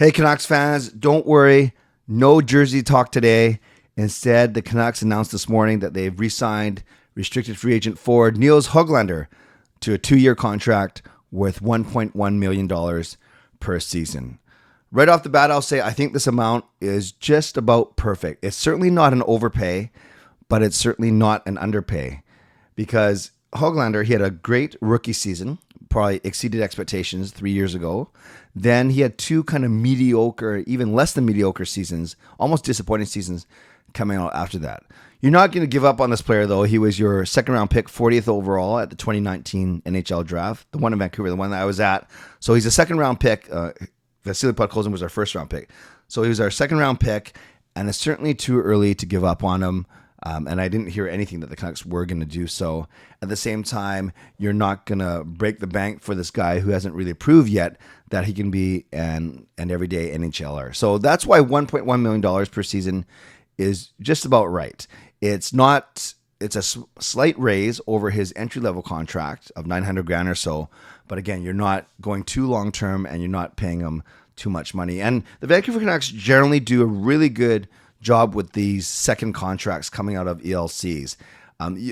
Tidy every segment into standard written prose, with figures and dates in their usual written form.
Hey, Canucks fans, don't worry. No jersey talk today. Instead, the Canucks announced this morning that they've re-signed restricted free agent forward Nils Höglander to a 2-year contract worth $1.1 million per season. Right off the bat, I'll say I think this amount is just about perfect. It's certainly not an overpay, but it's certainly not an underpay because Hoglander, he had a great rookie season, probably exceeded expectations 3 years ago. Then he had two kind of mediocre, even less than mediocre seasons, almost disappointing seasons coming out after that. You're not going to give up on this player, though. He was your second round pick, 40th overall at the 2019 NHL draft, the one in Vancouver, the one that I was at. So he's a second round pick. Vasily Podkolzin was our first round pick. So he was our second round pick, and it's certainly too early to give up on him. And I didn't hear anything that the Canucks were going to do so. At the same time, you're not going to break the bank for this guy who hasn't really proved yet that he can be an everyday NHLer. So that's why $1.1 million per season is just about right. It's a slight raise over his entry-level contract of $900,000 or so. But again, you're not going too long-term and you're not paying him too much money. And the Vancouver Canucks generally do a really good job with these second contracts coming out of ELCs.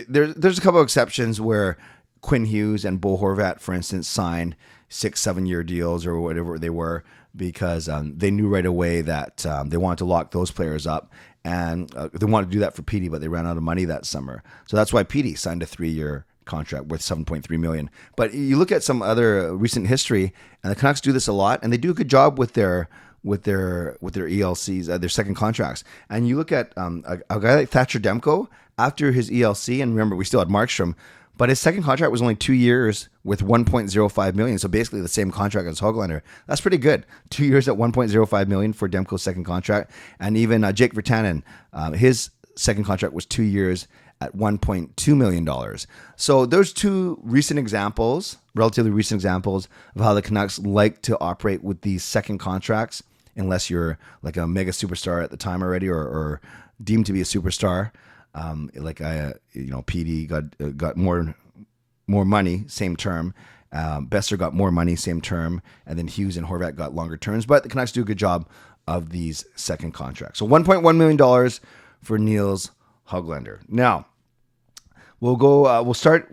There's a couple of exceptions where Quinn Hughes and Bo Horvat, for instance, signed 6-7 year deals or whatever they were because they knew right away that they wanted to lock those players up, and they wanted to do that for Petey, but they ran out of money that summer. So that's why Petey signed a 3-year contract worth $7.3 million. But you look at some other recent history, and the Canucks do this a lot, and they do a good job with their ELCs, their second contracts. And you look at a guy like Thatcher Demko after his ELC, and remember we still had Markstrom, but his second contract was only 2 years with $1.05 million. So basically the same contract as Hoglander. That's pretty good. 2 years at $1.05 million for Demko's second contract. And even Jake Virtanen, his second contract was 2 years at $1.2 million. So those two relatively recent examples of how the Canucks like to operate with these second contracts, unless you're like a mega superstar at the time already or deemed to be a superstar. PD got more money, same term. Besser got more money, same term. And then Hughes and Horvat got longer terms. But the Canucks do a good job of these second contracts. So $1.1 million for Nils Hoglander. Now, we'll start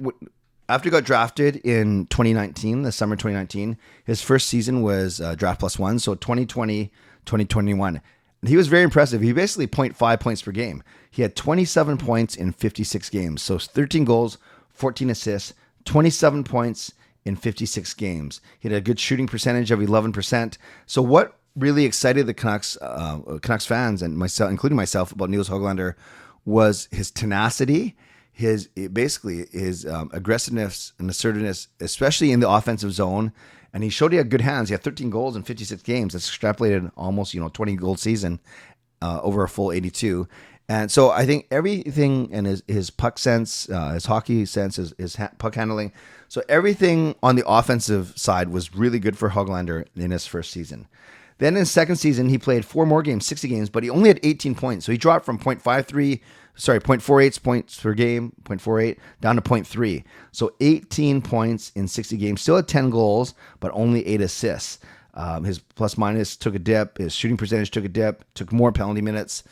after he got drafted in 2019, the summer 2019. His first season was draft plus one, so 2020, 2021. And he was very impressive. He basically 0.5 points per game. He had 27 points in 56 games. So 13 goals, 14 assists, 27 points in 56 games. He had a good shooting percentage of 11%. So what really excited the Canucks fans and myself, including myself, about Nils Hoglander was his tenacity, his aggressiveness and assertiveness, especially in the offensive zone. And he showed he had good hands. He had 13 goals in 56 games. That's extrapolated almost 20 goal season over a full 82. And so I think everything in his puck sense, his hockey sense, his puck handling. So everything on the offensive side was really good for Hoglander in his first season. Then in his second season, he played 4 more games, 60 games, but he only had 18 points. So he dropped from 0.48 points per game, 0.48, down to 0.3. So 18 points in 60 games. Still had 10 goals, but only 8 assists. His plus minus took a dip. His shooting percentage took a dip. Took more penalty minutes.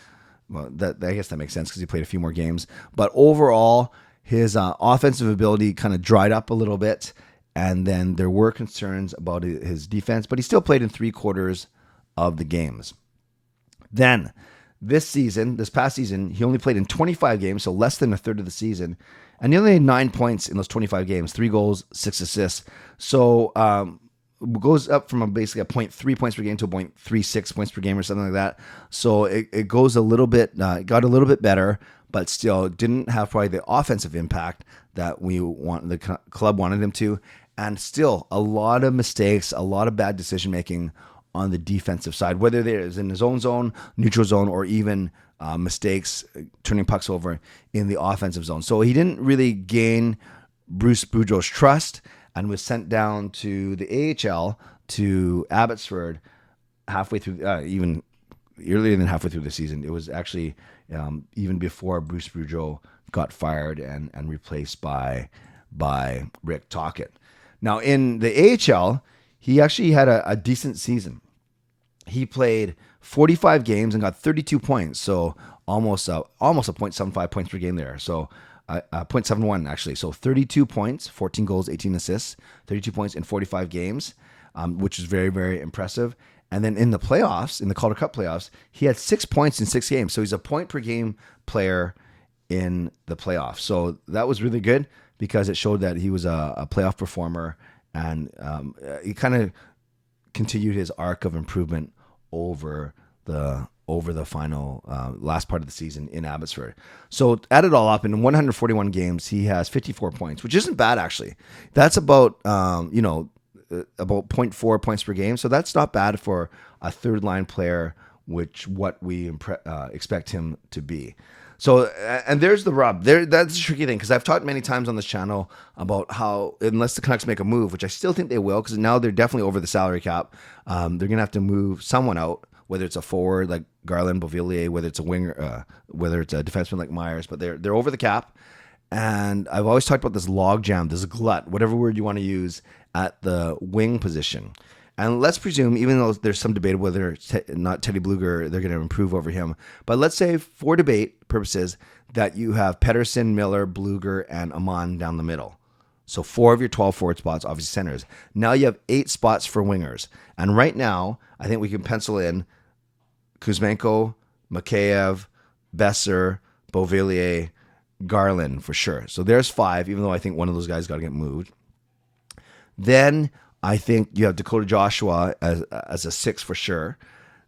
Well, I guess that makes sense because he played a few more games. But overall, his offensive ability kind of dried up a little bit. And then there were concerns about his defense, but he still played in 3/4 of the games. Then this past season, he only played in 25 games, so less than a third of the season. And he only had 9 points in those 25 games, 3 goals, 6 assists. So goes up from basically a 0.3 points per game to a 0.36 points per game or something like that. So it goes a little bit, got a little bit better, but still didn't have probably the offensive impact that the club wanted him to. And still a lot of mistakes, a lot of bad decision making on the defensive side, whether it is in his own zone, neutral zone, or even mistakes turning pucks over in the offensive zone. So he didn't really gain Bruce Boudreau's trust and was sent down to the AHL to Abbotsford halfway through, even earlier than halfway through the season. It was actually even before Bruce Boudreau got fired and replaced by Rick Tocchet. Now in the AHL, he actually had a decent season. he played 45 games and got 32 points. So almost a 0.75 points per game there. So 0.71 actually. So 32 points, 14 goals, 18 assists, 32 points in 45 games, which is very, very impressive. And then in the playoffs, in the Calder Cup playoffs, he had 6 points in 6 games. So he's a point per game player in the playoffs. So that was really good because it showed that he was a playoff performer, and he kind of continued his arc of improvement over the final last part of the season in Abbotsford. So add it all up, in 141 games, he has 54 points, which isn't bad actually. That's about about 0.4 points per game. So that's not bad for a third line player, which what we expect him to be. So, and there's the rub. That's a tricky thing, because I've talked many times on this channel about how, unless the Canucks make a move, which I still think they will, because now they're definitely over the salary cap, they're going to have to move someone out, whether it's a forward like Garland, Beauvillier, whether it's a winger, whether it's a defenseman like Myers, but they're over the cap. And I've always talked about this logjam, this glut, whatever word you want to use, at the wing position. And let's presume, even though there's some debate whether it's not Teddy Bluger, they're going to improve over him. But let's say, for debate purposes, that you have Pettersson, Miller, Bluger, and Amon down the middle. So 4 of your 12 forward spots, obviously centers. Now you have 8 spots for wingers. And right now, I think we can pencil in Kuzmenko, Mikheyev, Besser, Beauvillier, Garland for sure. So there's 5, even though I think one of those guys got to get moved. Then I think you have Dakota Joshua as a 6 for sure.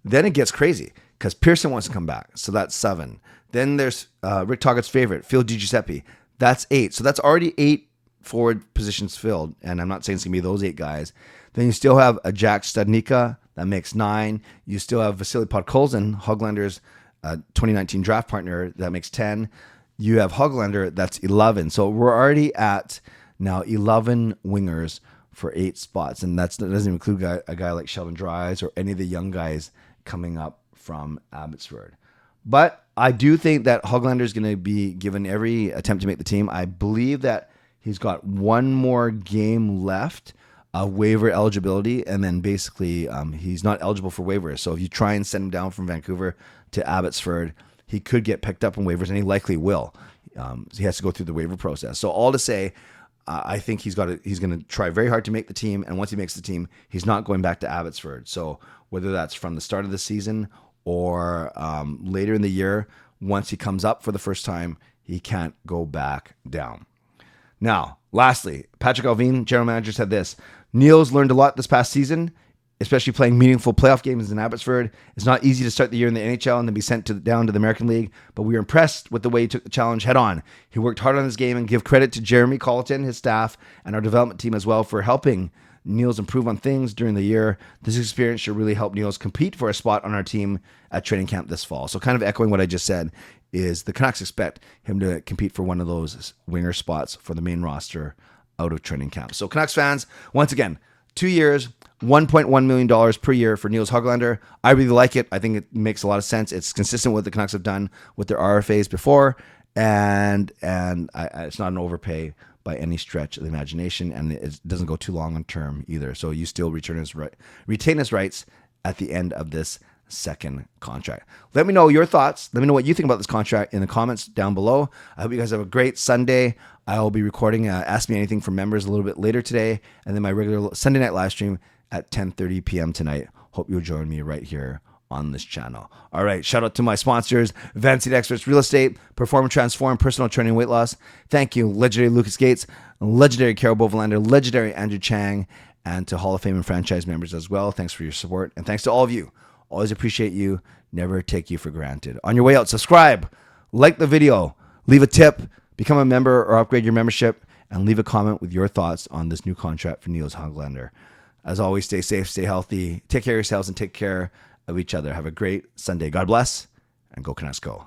Then it gets crazy because Pearson wants to come back. So that's 7. Then there's Rick Toggart's favorite, Phil DiGiuseppe. That's 8. So that's already 8 forward positions filled. And I'm not saying it's going to be those 8 guys. Then you still have a Jack Studnicka. That makes 9. You still have Vasily Podkolzin, Hoglander's 2019 draft partner. That makes 10. You have Hoglander. That's 11. So we're already at now 11 wingers for 8 spots, and that doesn't even include a guy like Sheldon Dries or any of the young guys coming up from Abbotsford. But I do think that Hoglander is going to be given every attempt to make the team. I believe that he's got one more game left of waiver eligibility, and then basically he's not eligible for waivers. So if you try and send him down from Vancouver to Abbotsford, he could get picked up on waivers, and he likely will. So he has to go through the waiver process. So all to say, I think he's going to try very hard to make the team, and once he makes the team, he's not going back to Abbotsford. So whether that's from the start of the season or later in the year, once he comes up for the first time, he can't go back down. Now, lastly, Patrick Allvin, general manager, said this: Nils learned a lot this past season, especially playing meaningful playoff games in Abbotsford. It's not easy to start the year in the NHL and then be sent down to the American League, but we were impressed with the way he took the challenge head on. He worked hard on his game, and give credit to Jeremy Colleton, his staff, and our development team as well for helping Nils improve on things during the year. This experience should really help Nils compete for a spot on our team at training camp this fall. So kind of echoing what I just said, is the Canucks expect him to compete for one of those winger spots for the main roster out of training camp. So Canucks fans, once again, 2 years, $1.1 million per year for Nils Hoglander. I really like it. I think it makes a lot of sense. It's consistent with what the Canucks have done with their RFAs before, and it's not an overpay by any stretch of the imagination, and it doesn't go too long on term either. So you still retain his rights at the end of this second contract. Let me know your thoughts. Let me know what you think about this contract in the comments down below. I hope you guys have a great Sunday. I will be recording Ask Me Anything for members a little bit later today, and then my regular Sunday night live stream at 10:30 p.m. tonight. Hope you'll join me right here on this channel. All right, shout out to my sponsors: Advanced Experts Real Estate, Perform and Transform, Personal Training, Weight Loss. Thank you, legendary Lucas Gates, legendary Carol Bovenlander, legendary Andrew Chang, and to Hall of Fame and franchise members as well. Thanks for your support, and thanks to all of you. Always appreciate you. Never take you for granted. On your way out, subscribe, like the video, leave a tip, become a member or upgrade your membership, and leave a comment with your thoughts on this new contract for Nils Hoglander. As always, stay safe, stay healthy, take care of yourselves, and take care of each other. Have a great Sunday. God bless, and go Canucks go.